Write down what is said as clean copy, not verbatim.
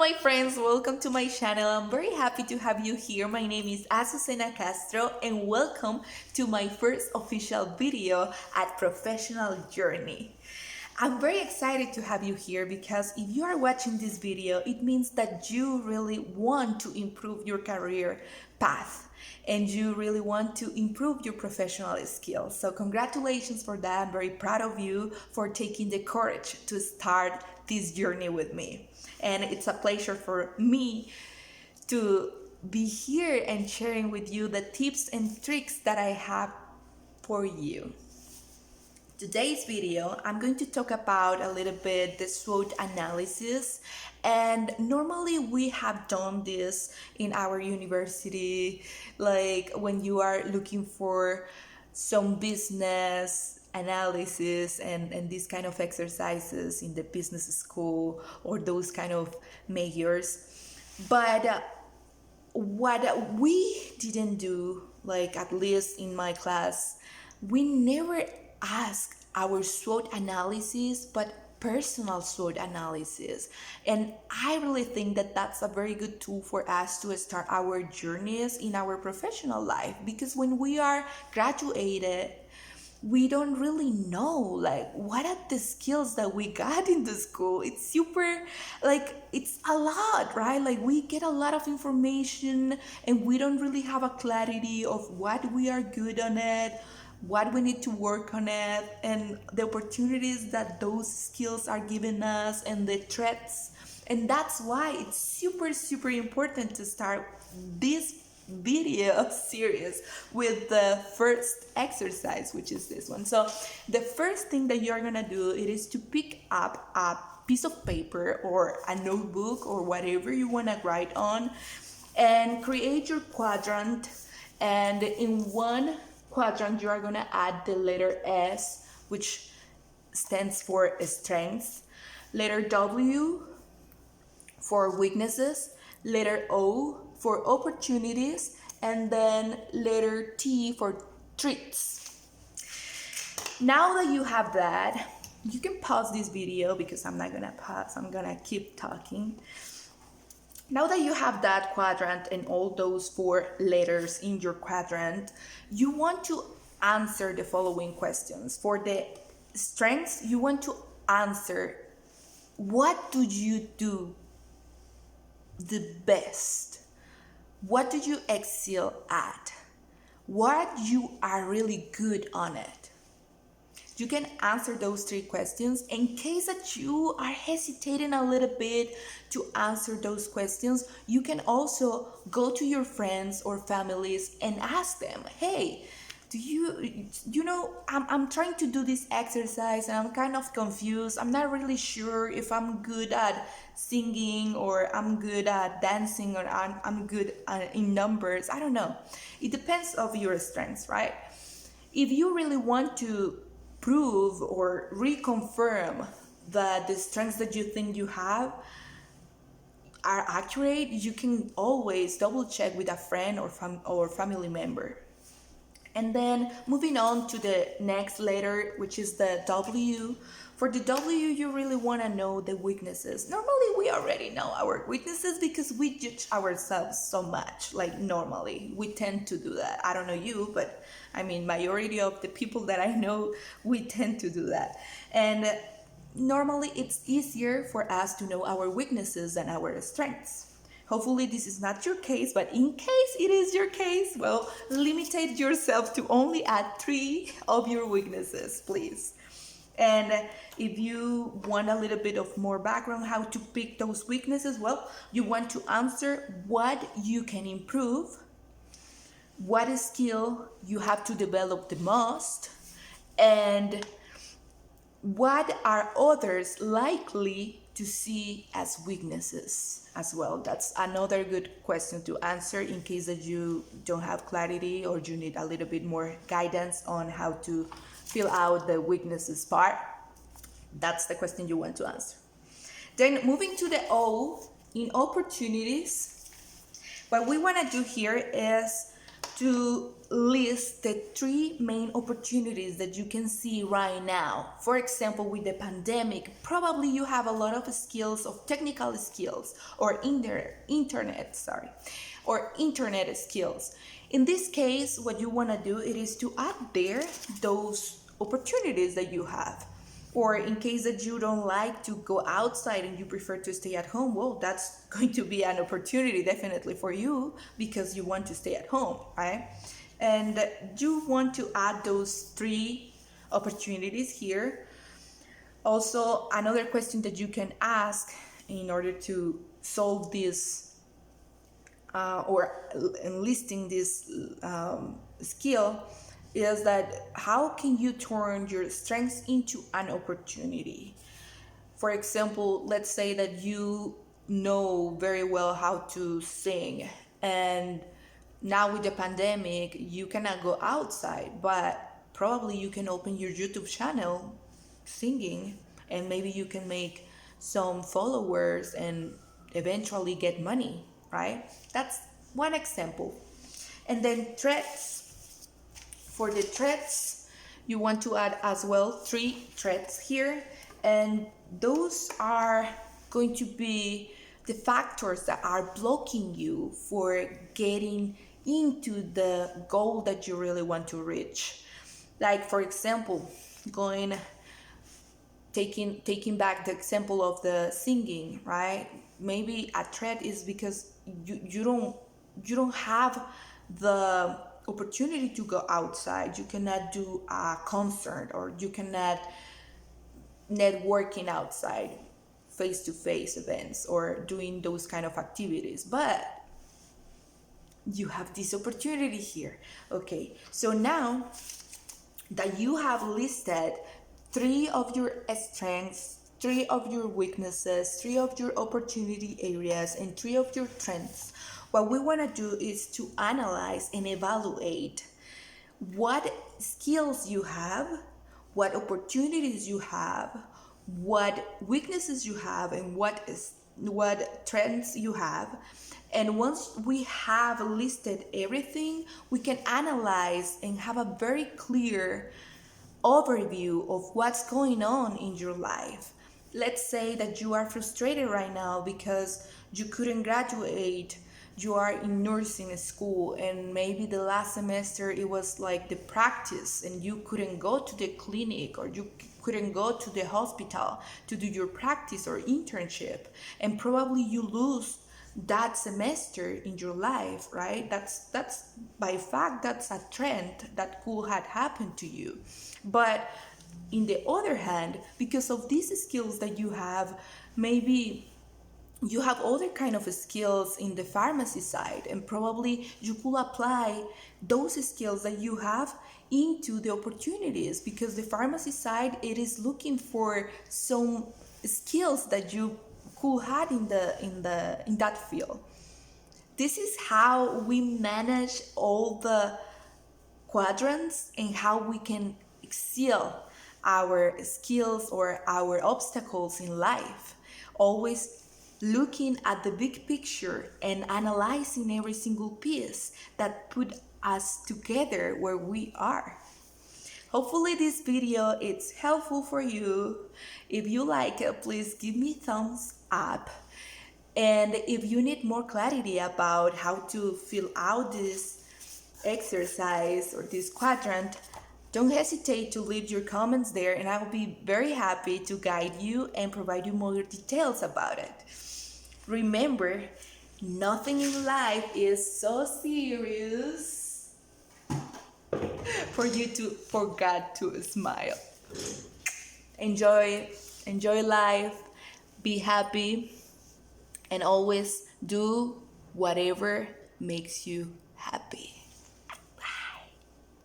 my friends, welcome to my channel. I'm very happy to have you here. My name is Azucena Castro and welcome to my first official video at Professional Journey. I'm very excited to have you here because if you are watching this video, it means that you really want to improve your career path and you really want to improve your professional skills. So congratulations for that. I'm very proud of you for taking the courage to start this journey with me. And it's a pleasure for me to be here and sharing with you the tips and tricks that I have for you. Today's video, I'm going to talk about a little bit the SWOT analysis, and normally we have done this in our university, like when you are looking for some business analysis and these kind of exercises in the business school or those kind of majors. But what we didn't do, like at least in my class, we never ask our SWOT analysis, but personal SWOT analysis. And I really think that that's a very good tool for us to start our journeys in our professional life, because when we are graduated, we don't really know like what are the skills that we got in the school. It's super, like, it's a lot, right? Like we get a lot of information and we don't really have a clarity of what we are good on it, what we need to work on it, and the opportunities that those skills are giving us and the threats. And that's why it's super important to start this video series with the first exercise, which is this one. So the first thing that you're gonna do, it is to pick up a piece of paper or a notebook or whatever you want to write on and create your quadrant. And in one quadrant you are going to add the letter S, which stands for strengths, letter W for weaknesses, letter O for opportunities, and then letter T for threats. Now that you have that, you can pause this video because I'm not gonna pause, I'm gonna keep talking. Now that you have that quadrant and all those 4 letters in your quadrant, you want to answer the following questions. For the strengths, you want to answer, what do you do the best? What do you excel at? What you are really good on it? You can answer those 3 questions. In case that you are hesitating a little bit to answer those questions, you can also go to your friends or families and ask them, hey, do you know, I'm trying to do this exercise and I'm kind of confused. I'm not really sure if I'm good at singing or I'm good at dancing or I'm good in numbers. I don't know. It depends of your strengths, right? If you really want to prove or reconfirm that the strengths that you think you have are accurate, you can always double check with a friend or family member. And then moving on to the next letter, which is the W. For the W, you really want to know the weaknesses. Normally, we already know our weaknesses because we judge ourselves so much. Like normally, we tend to do that. I don't know you, but I mean, majority of the people that I know, we tend to do that. And normally, it's easier for us to know our weaknesses than our strengths. Hopefully this is not your case, but in case it is your case, well, limit yourself to only add 3 of your weaknesses, please. And if you want a little bit of more background how to pick those weaknesses, well, you want to answer what you can improve, what skill you have to develop the most, and what are others likely to see as weaknesses as well. That's another good question to answer in case that you don't have clarity or you need a little bit more guidance on how to fill out the weaknesses part. That's the question you want to answer. Then moving to the O, in opportunities, what we want to do here is to list the three main opportunities that you can see right now. For example, with the pandemic, probably you have a lot of skills, of technical skills, or internet skills. In this case, what you want to do it is to add there those opportunities that you have. Or in case that you don't like to go outside and you prefer to stay at home, well, that's going to be an opportunity definitely for you because you want to stay at home, right? And you want to add those three opportunities here. Also, another question that you can ask in order to solve this or enlisting this skill is that how can you turn your strengths into an opportunity? For example, let's say that you know very well how to sing, and now with the pandemic you cannot go outside, but probably you can open your YouTube channel singing, and maybe you can make some followers and eventually get money, right? That's one example. And then threats. For the threats, you want to add as well 3 threats here, and those are going to be the factors that are blocking you for getting into the goal that you really want to reach. Like, for example, taking back the example of the singing, right? Maybe a threat is because you don't have the opportunity to go outside. You cannot do a concert, or you cannot networking outside, face-to-face events, or doing those kind of activities, but you have this opportunity here. Okay, so now that you have listed 3 of your strengths, 3 of your weaknesses, 3 of your opportunity areas, and 3 of your strengths, what we want to do is to analyze and evaluate what skills you have, what opportunities you have, what weaknesses you have, and what trends you have. And once we have listed everything, we can analyze and have a very clear overview of what's going on in your life. Let's say that you are frustrated right now because you couldn't graduate. You are in nursing school, and maybe the last semester it was like the practice and you couldn't go to the clinic, or you couldn't go to the hospital to do your practice or internship, and probably you lose that semester in your life, right? That's by fact, that's a trend that could have happened to you. But in the other hand, because of these skills that you have, maybe you have other kind of skills in the pharmacy side, and probably you could apply those skills that you have into the opportunities, because the pharmacy side, it is looking for some skills that you could have in that field. This is how we manage all the quadrants and how we can excel our skills or our obstacles in life. Always looking at the big picture and analyzing every single piece that put us together where we are. Hopefully this video is helpful for you. If you like it, please give me thumbs up. And if you need more clarity about how to fill out this exercise or this quadrant, don't hesitate to leave your comments there, and I will be very happy to guide you and provide you more details about it. Remember, nothing in life is so serious for you to forget to smile. Enjoy life, be happy, and always do whatever makes you happy.